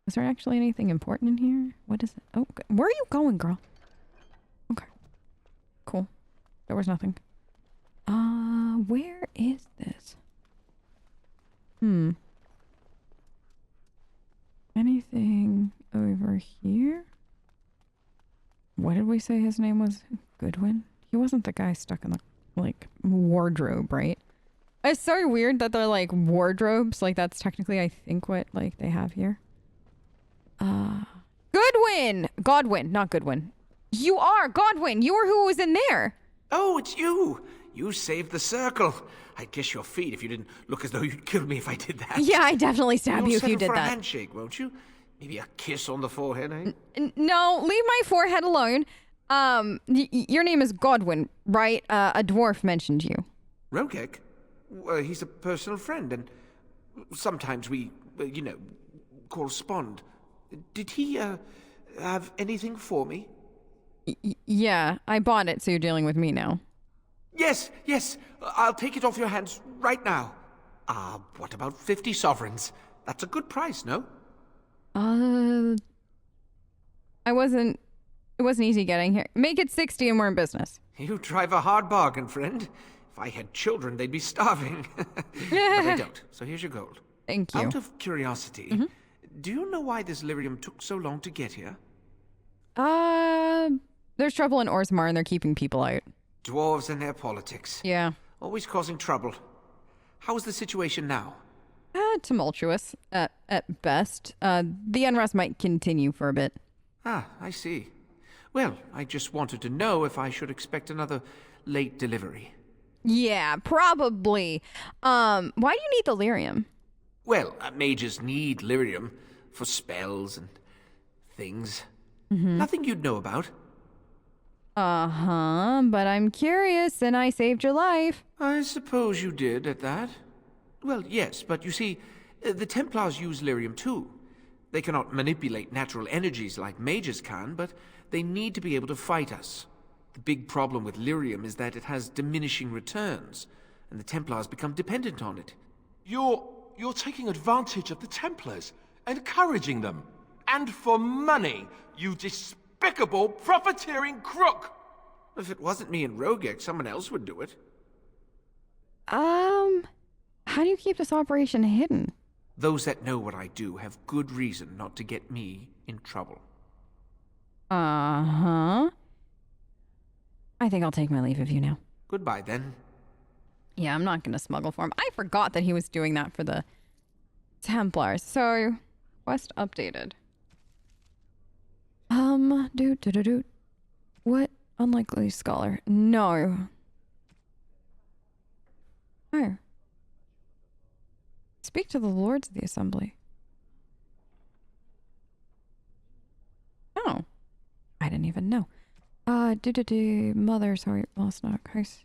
Is there actually anything important in here? What is it? Oh, where are you going, girl? Okay. Cool. There was nothing. Where is this? Anything over here? What did we say his name was? Godwin? He wasn't the guy stuck in the, like, wardrobe, right? It's so weird that they're, like, wardrobes. Like, that's technically, I think, what, like, they have here. Godwin! Godwin, not Godwin. You are Godwin! You were who was in there! Oh, it's you! You saved the circle. I'd kiss your feet if you didn't look as though you'd kill me if I did that. Yeah, I'd definitely stab you if you did for that. A handshake, won't you? Maybe a kiss on the forehead, eh? No, leave my forehead alone. Your name is Godwin, right? A dwarf mentioned you. Rogek? He's a personal friend, and sometimes we, correspond. Did he, have anything for me? Yeah, I bought it, so you're dealing with me now. Yes, I'll take it off your hands right now. What about 50 sovereigns? That's a good price, no? It wasn't easy getting here. Make it 60 and we're in business. You drive a hard bargain, friend. If I had children, they'd be starving. But I don't, so here's your gold. Thank you. Out of curiosity, do you know why this lyrium took so long to get here? There's trouble in Orzammar and they're keeping people out. Dwarves and their politics. Yeah. Always causing trouble. How's the situation now? Tumultuous, at best. The unrest might continue for a bit. Ah, I see. Well, I just wanted to know if I should expect another late delivery. Yeah, probably. Why do you need the lyrium? Well, mages need lyrium for spells and things. Nothing you'd know about. But I'm curious and I saved your life. I suppose you did at that. Well, yes, but you see, the Templars use lyrium too. They cannot manipulate natural energies like mages can, but they need to be able to fight us. The big problem with lyrium is that it has diminishing returns, and the Templars become dependent on it. You're taking advantage of the Templars, encouraging them. And for money, you despicable, profiteering crook! If it wasn't me and Rogek, someone else would do it. How do you keep this operation hidden? Those that know what I do have good reason not to get me in trouble. I think I'll take my leave of you now. Goodbye, then. Yeah, I'm not gonna smuggle for him. I forgot that he was doing that for the Templars. So, quest updated. What? Unlikely scholar. No. Oh. Speak to the lords of the assembly. Oh. I didn't even know. Mother, sorry, lost not Christ.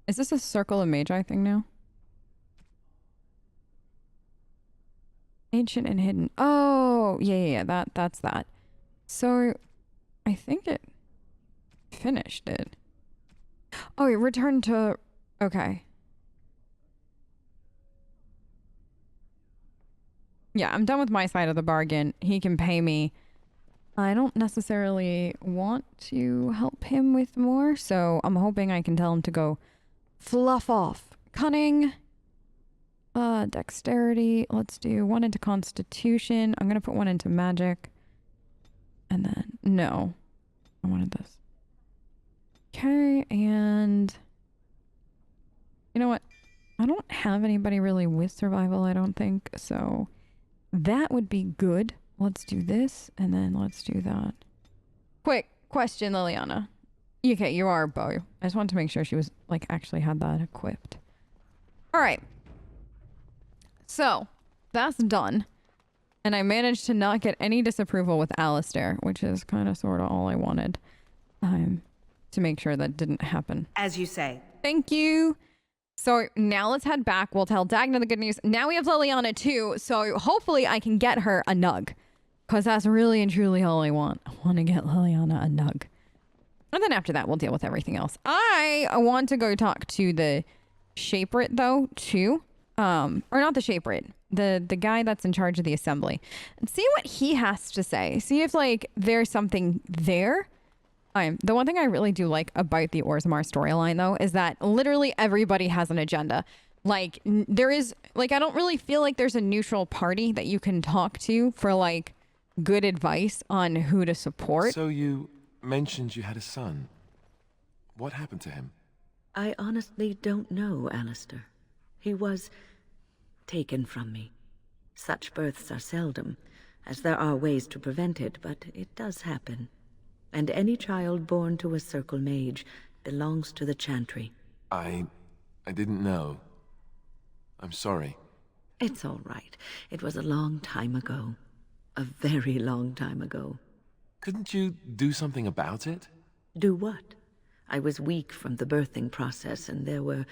Is this a circle of magi thing now? Ancient and hidden. Oh, yeah, that's that. So, I think it finished it. Oh, it returned to... Okay. Yeah, I'm done with my side of the bargain. He can pay me. I don't necessarily want to help him with more, so I'm hoping I can tell him to go fluff off. Cunning. Dexterity. Let's do one into Constitution. I'm gonna put one into Magic. And then, no. I wanted this. Okay, and... You know what? I don't have anybody really with survival, I don't think, so... That would be good. Let's do this, and then let's do that. Quick question, Leliana. Okay, you are a bow. I just wanted to make sure she was, like, actually had that equipped. Alright. So, that's done. And I managed to not get any disapproval with Alistair, which is kind of sort of all I wanted. To make sure that didn't happen. As you say. Thank you. So now let's head back. We'll tell Dagna the good news. Now we have Leliana too, so hopefully I can get her a nug. Because that's really and truly all I want. I want to get Leliana a nug. And then after that, we'll deal with everything else. I want to go talk to the Shaperit though, too. Or not the Shaperit. the guy that's in charge of the assembly and see what he has to say. See if like there's something there. The one thing I really do like about the Orzammar storyline though is that literally everybody has an agenda. Like there is like I don't really feel like there's a neutral party that you can talk to for like good advice on who to support. So you mentioned you had a son. What happened to him? I honestly don't know, Alistair. He was taken from me. Such births are seldom, as there are ways to prevent it, but it does happen. And any child born to a circle mage belongs to the chantry. I didn't know. I'm sorry. It's all right. It was a long time ago. A very long time ago. Couldn't you do something about it? Do what? I was weak from the birthing process, and there was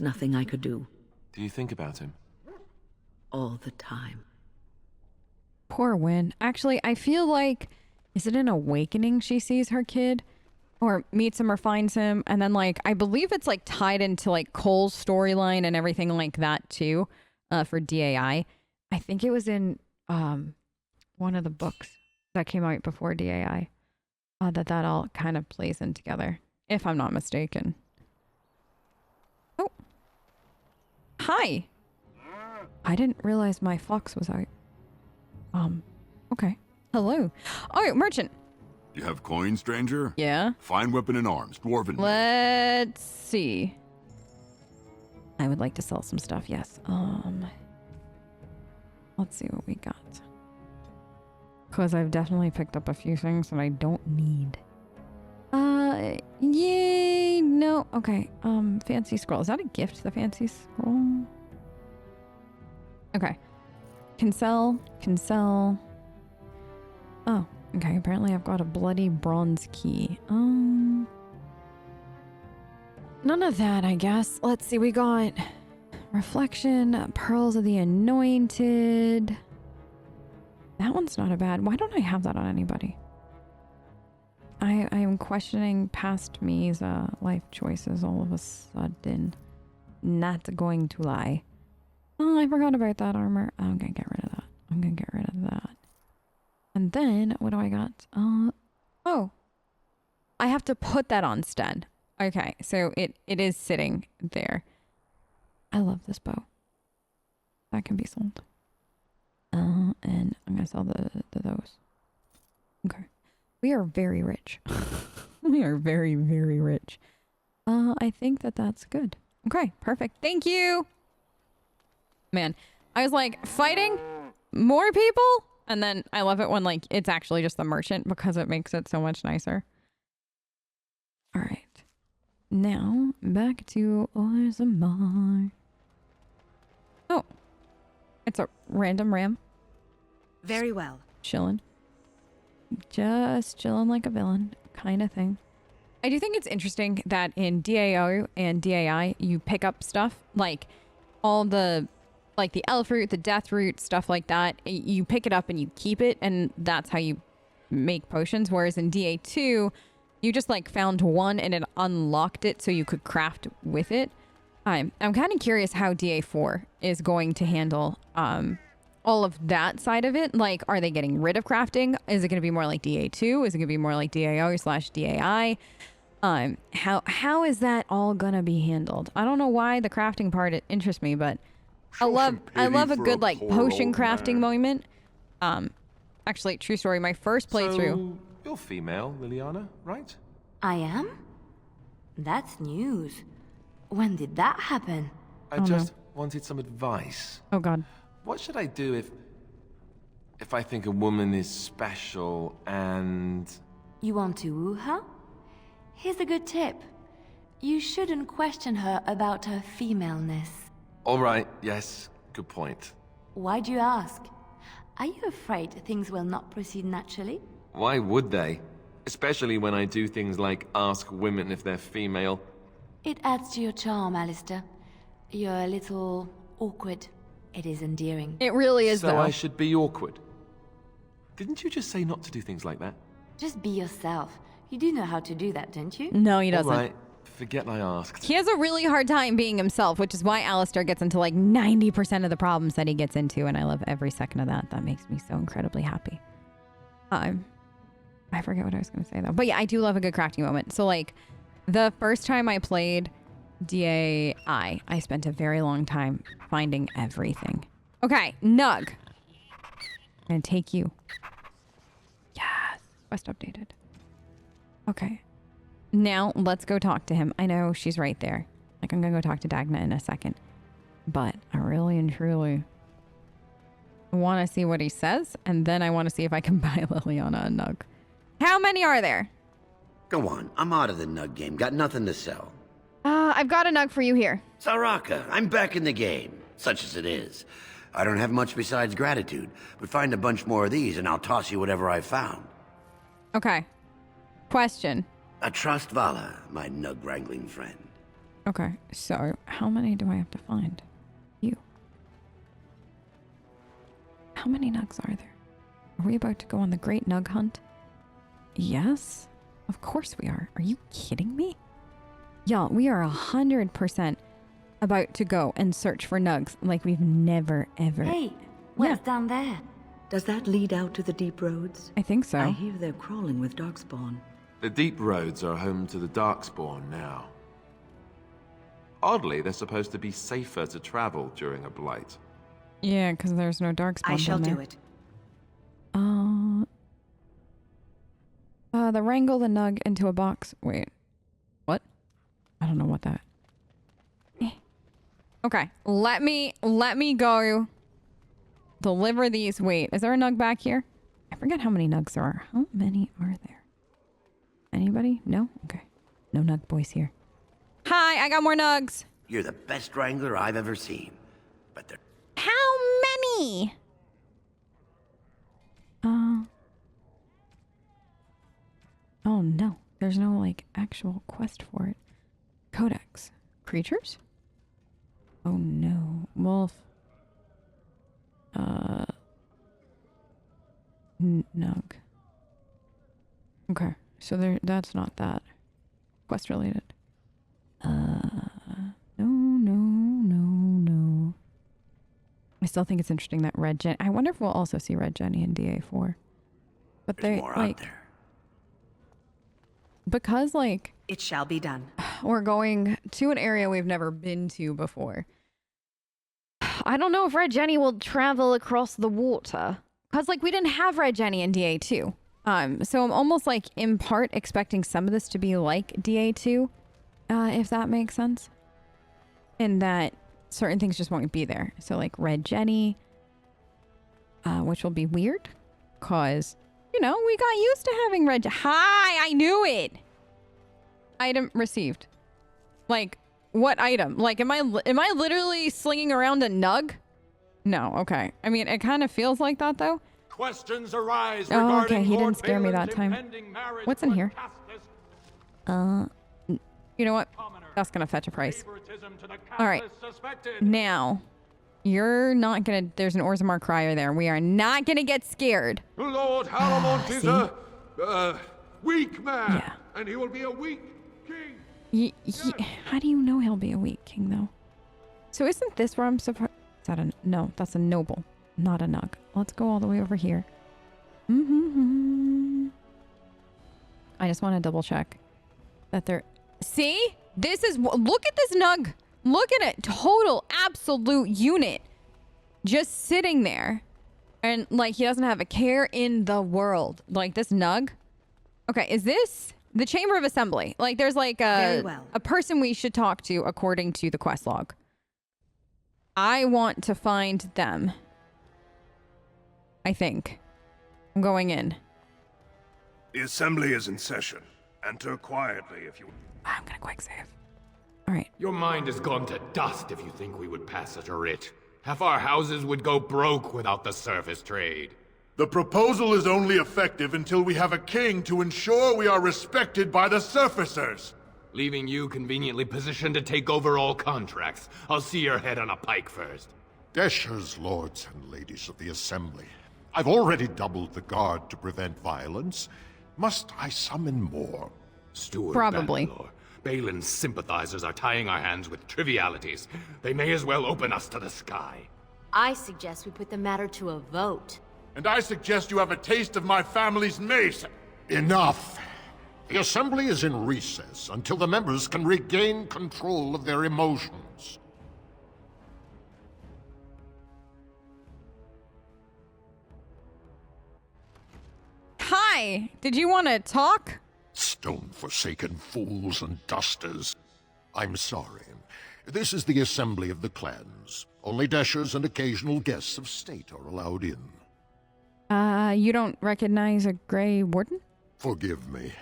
nothing I could do. Do you think about him? All the time. Poor Wynn. Actually, I feel like, is it an awakening she sees her kid? Or meets him or finds him? And then, like, I believe it's, like, tied into, like, Cole's storyline and everything like that, too, for DAI. I think it was in one of the books that came out before DAI. That all kind of plays in together, if I'm not mistaken. Oh. Hi. I didn't realize my fox was out. Okay. Hello. Oh, merchant. You have coin, stranger? Yeah. Fine weapon and arms, dwarven. Let's see. I would like to sell some stuff, yes. Let's see what we got. Because I've definitely picked up a few things that I don't need. Yay! No. Okay. Fancy scroll. Is that a gift, the fancy scroll? Okay. Can sell. Oh, okay. Apparently I've got a bloody bronze key. None of that, I guess. Let's see. We got reflection, pearls of the anointed. That one's not a bad. Why don't I have that on anybody? I am questioning past me's life choices all of a sudden. Not going to lie. Oh, I forgot about that armor. I'm gonna get rid of that. And then, what do I got? Oh. I have to put that on Sten. Okay, so it is sitting there. I love this bow. That can be sold. And I'm gonna sell those. Okay. We are very rich. We are very, very rich. I think that's good. Okay, perfect. Thank you. Man, I was like fighting more people, and then I love it when like it's actually just the merchant because it makes it so much nicer. All right. Now back to Orzammar. Oh, it's a random ram. Very well. Chilling. Just chilling like a villain kind of thing. I do think it's interesting that in DAO and DAI, you pick up stuff like all the, like the elf root, the death root, stuff like that. You pick it up and you keep it, and that's how you make potions. Whereas in DA2, you just like found one and it unlocked it so you could craft with it. I'm kind of curious how DA4 is going to handle all of that side of it. Like, are they getting rid of crafting? Is it going to be more like DA2? Is it going to be more like DAO/DAI? How is that all going to be handled? I don't know why the crafting part interests me, but I love a good like potion crafting moment. Actually, true story. My first playthrough. So, you're female, Leliana, right? I am? That's news. When did that happen? I just wanted some advice. Oh God. What should I do if I think a woman is special and... You want to woo her? Here's a good tip. You shouldn't question her about her femaleness. All right, yes, good point. Why'd you ask? Are you afraid things will not proceed naturally? Why would they? Especially when I do things like ask women if they're female. It adds to your charm, Alistair. You're a little awkward. It is endearing. It really is, so though. I should be awkward. Didn't you just say not to do things like that? Just be yourself. You do know how to do that, don't you? No, he doesn't. All right, Forget I asked. He has a really hard time being himself, which is why Alistair gets into like 90% of the problems that he gets into, and I love every second of that. That makes me so incredibly happy. I forget what I was going to say though. But yeah, I do love a good crafting moment. So like the first time I played DAI, I spent a very long time finding everything. Okay, Nug. I'm going to take you. Yes. Quest updated. Okay. Now, let's go talk to him. I know she's right there. Like, I'm going to go talk to Dagna in a second. But I really and truly want to see what he says. And then I want to see if I can buy Leliana a Nug. How many are there? Go on, I'm out of the Nug game. Got nothing to sell. I've got a Nug for you here. Saraka, I'm back in the game, such as it is. I don't have much besides gratitude, but find a bunch more of these and I'll toss you whatever I found. Okay. Question. I trust Vala, my Nug wrangling friend. Okay, so how many do I have to find? You. How many Nugs are there? Are we about to go on the great Nug hunt? Yes, of course we are. Are you kidding me? Y'all, we are 100% about to go and search for Nugs like we've never, ever... Hey, what's down there? Does that lead out to the deep roads? I think so. I hear they're crawling with darkspawn. The deep roads are home to the Darkspawn now. Oddly, they're supposed to be safer to travel during a blight. Yeah, because there's no Darkspawn. I shall down do there. it. The wrangle the Nug into a box. Wait. What? I don't know what that... Okay, let me go deliver these. Wait, is there a Nug back here? I forget how many Nugs there are. How many are there? Anybody? No? Okay. No Nug boys here. Hi, I got more Nugs. You're the best wrangler I've ever seen. But they're... How many? Oh no. There's no, like, actual quest for it. Codex. Creatures? Oh no. Wolf. Nug. Okay. So that's not that. Quest related. No. I still think it's interesting that Red Jenny... I wonder if we'll also see Red Jenny in DA4. But There's they, more like... out there. Because, like... It shall be done. We're going to an area we've never been to before. I don't know if Red Jenny will travel across the water. Because, like, we didn't have Red Jenny in DA2. So I'm almost, like, in part expecting some of this to be like DA2. If that makes sense. In that certain things just won't be there. So, like, Red Jenny. Which will be weird. Because, you know, we got used to having Red Jenny. Hi! I knew it! Item received. Like, what item? Like, am I literally slinging around a Nug? No, okay. I mean, it kind of feels like that, though. Questions arise Oh, okay, he didn't scare me that time. What's in here? You know what? That's gonna fetch a price. All right. Now, you're not gonna... There's an Orzammar crier there. We are not gonna get scared. Lord Halamont is a weak man, Yeah. and he will be a weak king. How do you know he'll be a weak king, though? So isn't this where I'm supposed... Is that a... No, that's a noble, not a Nug. Let's go all the way over here. I just want to double check that they're... See? This is... Look at this Nug. Look at it. Total, absolute unit. Just sitting there. And, like, he doesn't have a care in the world. Like, this Nug. Okay, is this... The Chamber of Assembly. Like, there's like Very well. a person we should talk to according to the quest log. I want to find them. I think. I'm going in. The assembly is in session. Enter quietly if you... I'm gonna quick save. All right. Your mind has gone to dust if you think we would pass such a writ. Half our houses would go broke without the service trade. The proposal is only effective until we have a king to ensure we are respected by the surfacers. Leaving you conveniently positioned to take over all contracts. I'll see your head on a pike first. Deshers, lords and ladies of the assembly. I've already doubled the guard to prevent violence. Must I summon more? Steward Probably. Bangalore, Balin's sympathizers are tying our hands with trivialities. They may as well open us to the sky. I suggest we put the matter to a vote. And I suggest you have a taste of my family's mace. Enough! The Assembly is in recess until the members can regain control of their emotions. Hi! Did you want to talk? Stone-forsaken fools and dusters. I'm sorry. This is the Assembly of the Clans. Only dashers and occasional guests of state are allowed in. You don't recognize a Grey Warden? Forgive me.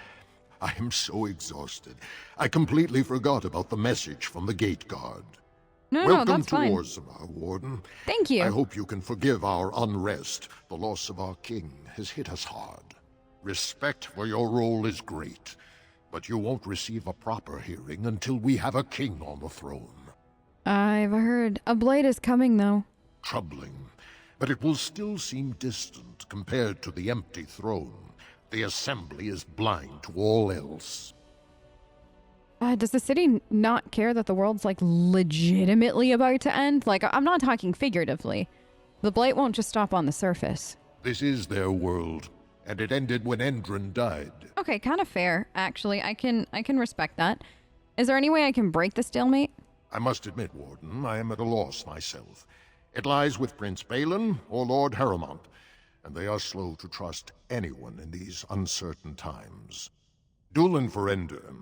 I am so exhausted. I completely forgot about the message from the gate guard. No, that's fine. Welcome to Orzammar, Warden. Thank you. I hope you can forgive our unrest. The loss of our king has hit us hard. Respect for your role is great, but you won't receive a proper hearing until we have a king on the throne. I've heard. A blade is coming, though. Troubling, but it will still seem distant compared to the empty throne. The Assembly is blind to all else. Does the city not care that the world's, like, legitimately about to end? Like, I'm not talking figuratively. The blight won't just stop on the surface. This is their world, and it ended when Endron died. Okay, kind of fair, actually. I can respect that. Is there any way I can break the stalemate? I must admit, Warden, I am at a loss myself. It lies with Prince Balin or Lord Harrowmont, and they are slow to trust anyone in these uncertain times. Dulin Ferender,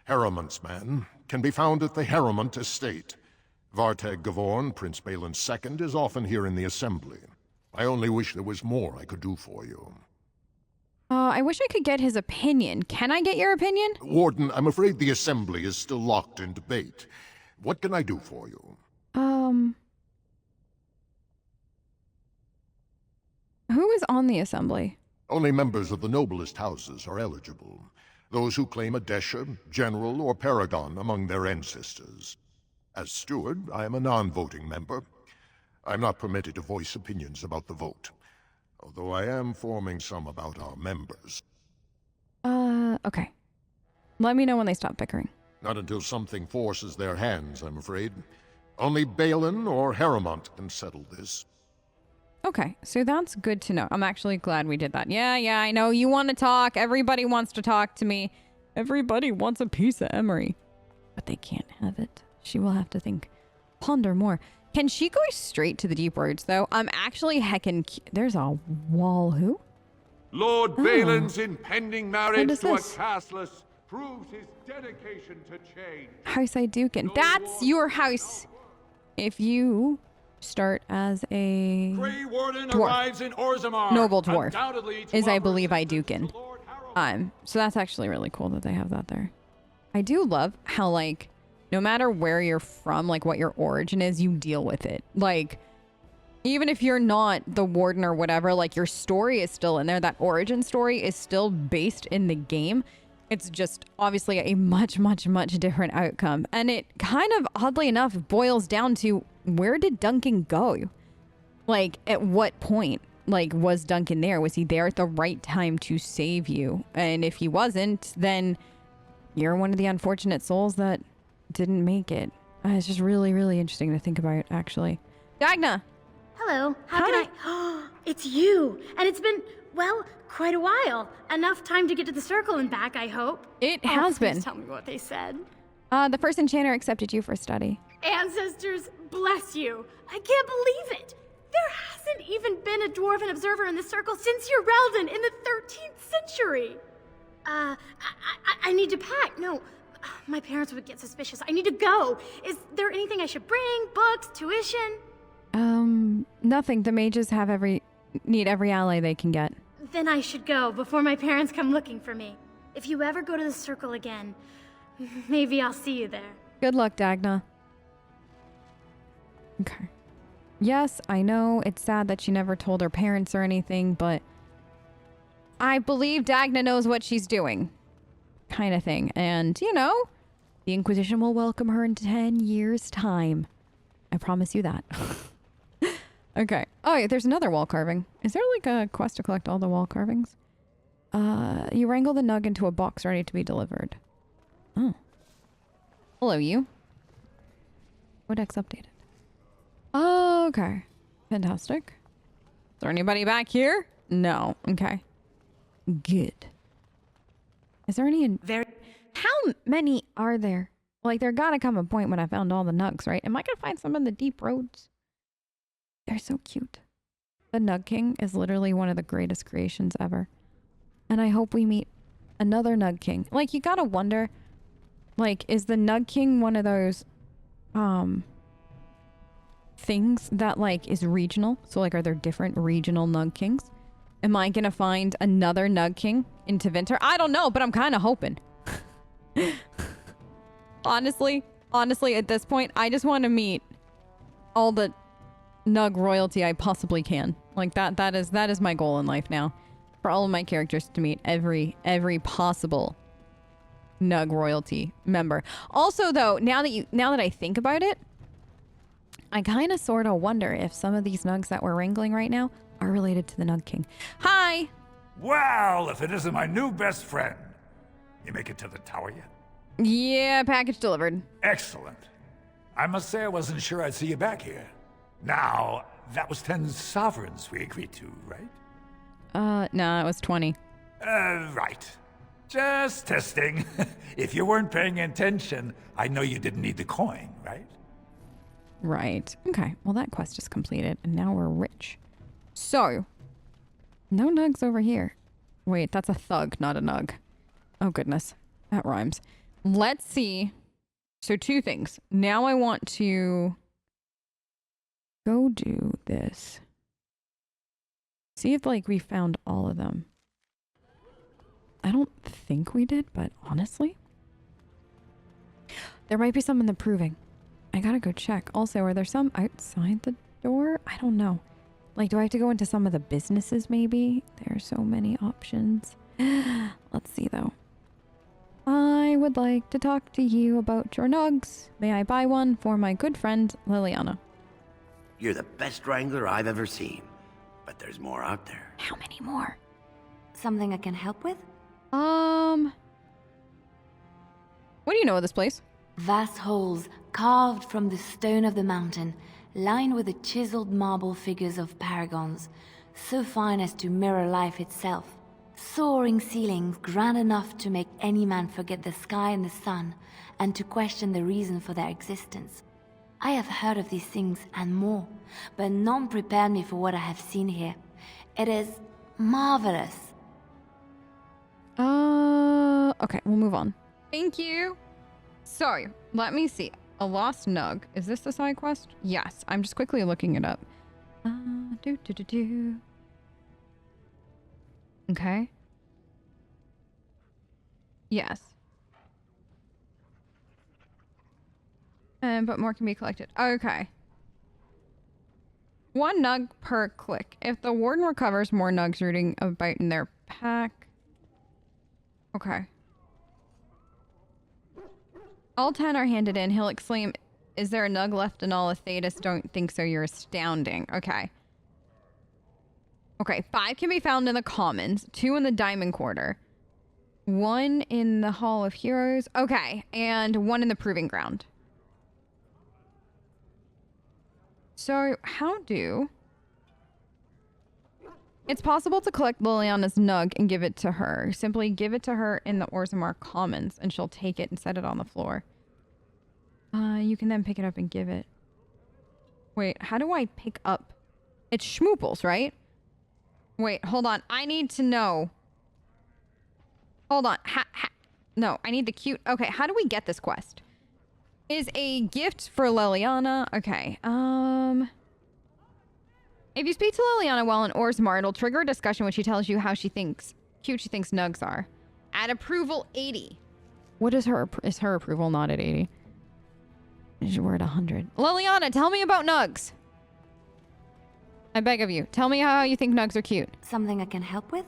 Harrowmont's man, can be found at the Harrowmont estate. Vartag Gavorn, Prince Balin's second, is often here in the Assembly. I only wish there was more I could do for you. I wish I could get his opinion. Can I get your opinion? Warden, I'm afraid the Assembly is still locked in debate. What can I do for you? Who is on the Assembly? Only members of the noblest houses are eligible. Those who claim a Desha, General, or Paragon among their ancestors. As steward, I am a non-voting member. I'm not permitted to voice opinions about the vote, although I am forming some about our members. Okay. Let me know when they stop bickering. Not until something forces their hands, I'm afraid. Only Balin or Harrowmont can settle this. Okay, so that's good to know. I'm actually glad we did that. Yeah, I know. You want to talk. Everybody wants to talk to me. Everybody wants a piece of Emmery. But they can't have it. She will have to ponder more. Can she go straight to the deep words, though? I'm actually there's a wall. Who? Lord Balin's impending marriage to a this? castless proves his dedication to change. House Iduken. That's your house. If you start as a Grey Warden dwarf. arrives in Orzammar, Noble dwarf undoubtedly to is, I offer believe, assistance Iduken. to Lord Harrowmont. So that's actually really cool that they have that there. I do love how, like, no matter where you're from, like, what your origin is, you deal with it. Like, even if you're not the warden or whatever, like, your story is still in there. That origin story is still based in the game. It's just obviously a much, much, much different outcome. And it kind of, oddly enough, boils down to, where did Duncan go? Like, at what point, like, was Duncan there? Was he there at the right time to save you? And if he wasn't, then you're one of the unfortunate souls that didn't make it. It's just really, really interesting to think about, actually. Dagna! Hello. How can I... It's you! And it's been, well, quite a while. Enough time to get to the circle and back, I hope. It has been. Please tell me what they said. The first enchanter accepted you for study. Ancestors, bless you. I can't believe it. There hasn't even been a dwarven observer in the circle since your Relden in the 13th century. I need to pack. No, my parents would get suspicious. I need to go. Is there anything I should bring? Books? Tuition? Nothing. The mages need every ally they can get. Then I should go before my parents come looking for me. If you ever go to the circle again, maybe I'll see you there. Good luck, Dagna. Okay. Yes, I know it's sad that she never told her parents or anything, but I believe Dagna knows what she's doing. Kind of thing. And, you know, the Inquisition will welcome her in 10 years' time. I promise you that. Okay. Oh, yeah, there's another wall carving. Is there like a quest to collect all the wall carvings? You wrangle the nug into a box ready to be delivered. Oh. Hello, you. Codex updated. Oh, okay. Fantastic. Is there anybody back here? No. Okay. Good. Is there any How many are there? Like, there gotta come a point when I found all the nugs, right? Am I gonna find some in the deep roads? They're so cute. The Nug King is literally one of the greatest creations ever. And I hope we meet another Nug King. Like, you gotta wonder, like, is the Nug King one of those, things that, like, is regional? So, like, are there different regional Nug Kings? Am I gonna find another Nug King in Tevinter? I don't know, but I'm kind of hoping. Honestly, at this point, I just want to meet all the Nug royalty I possibly can. Like, that is my goal in life now. For all of my characters to meet every possible Nug royalty member. Also, though, now that I think about it, I kind of sort of wonder if some of these Nugs that we're wrangling right now are related to the Nug King. Hi! Well, if it isn't my new best friend. You make it to the tower yet? Yeah, package delivered. Excellent. I must say I wasn't sure I'd see you back here. Now, that was 10 sovereigns we agreed to, right? No, it was 20. Right. Just testing. If you weren't paying attention, I know you didn't need the coin, right? Right. Okay, well that quest is completed, and now we're rich. So, no nugs over here. Wait, that's a thug, not a nug. Oh goodness, that rhymes. Let's see. So 2 things. Now I want to go do this. See if, like, we found all of them. I don't think we did, but honestly, there might be some in the proving. I gotta go check. Also, are there some outside the door? I don't know. Like, do I have to go into some of the businesses, maybe? There are so many options. Let's see, though. I would like to talk to you about your nugs. May I buy one for my good friend, Leliana? You're the best wrangler I've ever seen. But there's more out there. How many more? Something I can help with? What do you know of this place? Vast halls carved from the stone of the mountain, lined with the chiseled marble figures of paragons, so fine as to mirror life itself. Soaring ceilings grand enough to make any man forget the sky and the sun, and to question the reason for their existence. I have heard of these things and more, but none prepared me for what I have seen here. It is marvelous. Okay, we'll move on. Thank you. So, let me see. A lost nug. Is this the side quest? Yes. I'm just quickly looking it up. Okay. Yes. But more can be collected. Okay. 1 nug per click. If the warden recovers more nugs rooting about in their pack. Okay. All 10 are handed in. He'll exclaim, "Is there a nug left in all of Thetis? Don't think so. You're astounding." Okay. Okay. 5 can be found in the commons. 2 in the diamond quarter. 1 in the Hall of Heroes. Okay. And 1 in the proving ground. So, how do... It's possible to collect Leliana's nug and give it to her. Simply give it to her in the Orzammar Commons, and she'll take it and set it on the floor. You can then pick it up and give it. Wait, how do I pick up? It's schmooples, right? Wait, hold on. I need to know. Hold on. No, I need the cute... Okay, how do we get this quest? Is a gift for Leliana. Okay, if you speak to Leliana while in Orzammar, it'll trigger a discussion when she tells you how cute she thinks nugs are. At approval 80. What is her approval not at 80? We're at 100. Leliana, tell me about nugs. I beg of you. Tell me how you think nugs are cute. Something I can help with?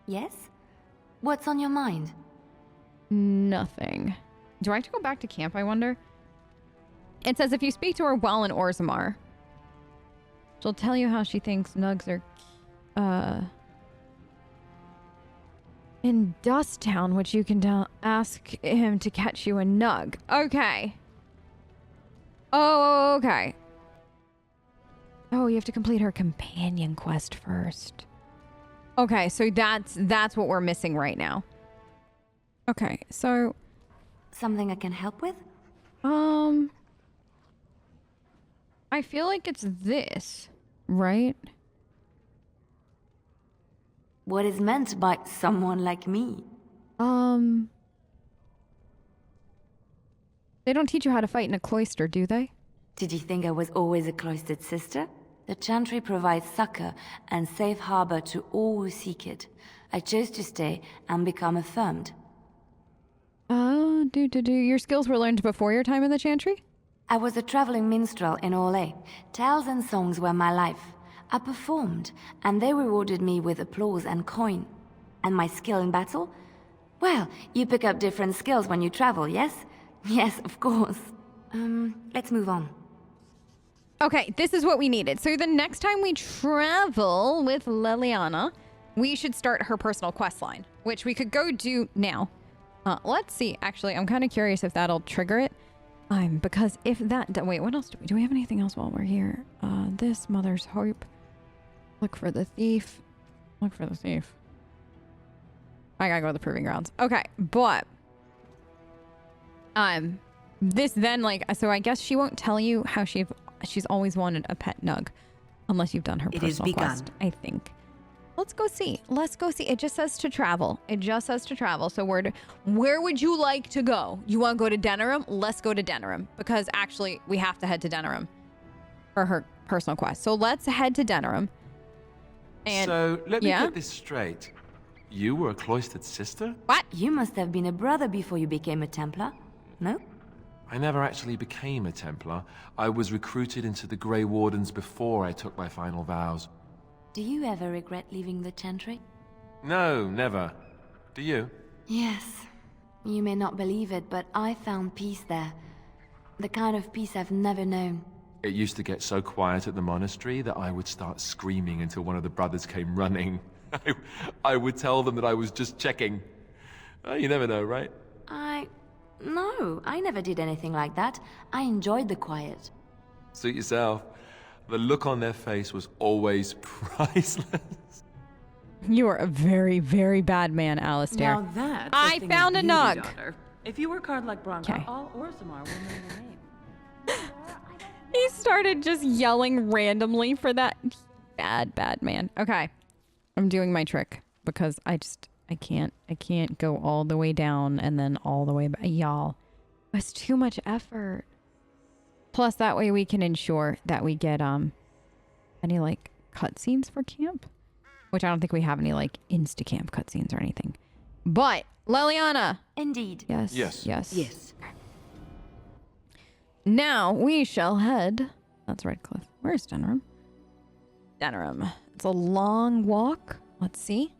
Yes? What's on your mind? Nothing. Do I have to go back to camp, I wonder? It says if you speak to her while in Orzammar, she'll tell you how she thinks nugs are in Dust Town, which you can ask him to catch you a nug. Okay. Oh, okay. Oh, you have to complete her companion quest first. Okay, so that's what we're missing right now. Okay, so... Something I can help with? I feel like it's this, right? What is meant by someone like me? They don't teach you how to fight in a cloister, do they? Did you think I was always a cloistered sister? The Chantry provides succor and safe harbor to all who seek it. I chose to stay and become affirmed. Oh, your skills were learned before your time in the Chantry? I was a traveling minstrel in Orlais. Tales and songs were my life. I performed, and they rewarded me with applause and coin. And my skill in battle? Well, you pick up different skills when you travel, yes? Yes, of course. Let's move on. Okay, this is what we needed. So the next time we travel with Leliana, we should start her personal quest line, which we could go do now. Let's see. Actually, I'm kind of curious if that'll trigger it. Because if that... Wait, what else do we have anything else while we're here? This, Mother's Hope. Look for the thief. Look for the thief. I gotta go to the Proving Grounds. Okay, but... This then, like... So I guess she won't tell you how she's always wanted a pet nug. Unless you've done her personal quest, I think. Let's go see. Let's go see. It just says to travel. It just says to travel. So where would you like to go? You want to go to Denerim? Let's go to Denerim. Because actually, we have to head to Denerim for her personal quest. So let's head to Denerim. And so, let me get this straight. You were a cloistered sister? What? You must have been a brother before you became a Templar, no? I never actually became a Templar. I was recruited into the Grey Wardens before I took my final vows. Do you ever regret leaving the Chantry? No, never. Do you? Yes. You may not believe it, but I found peace there. The kind of peace I've never known. It used to get so quiet at the monastery that I would start screaming until one of the brothers came running. I would tell them that I was just checking. You never know, right? No, I never did anything like that. I enjoyed the quiet. Suit yourself. The look on their face was always priceless. You are a very, very bad man, Alistair. Now that's I found a nug. Daughter. If you work hard like Bronca, all Orzammar will know your name. He started just yelling randomly for that. Bad man. Okay. I'm doing my trick because I can't go all the way down and then all the way back. Y'all, it's too much effort. Plus, that way we can ensure that we get any like cutscenes for camp, which I don't think we have any like insta camp cutscenes or anything. But Leliana, indeed, yes. Okay. Now we shall head. That's Redcliffe. Where's Denerim? Denerim. It's a long walk. Let's see.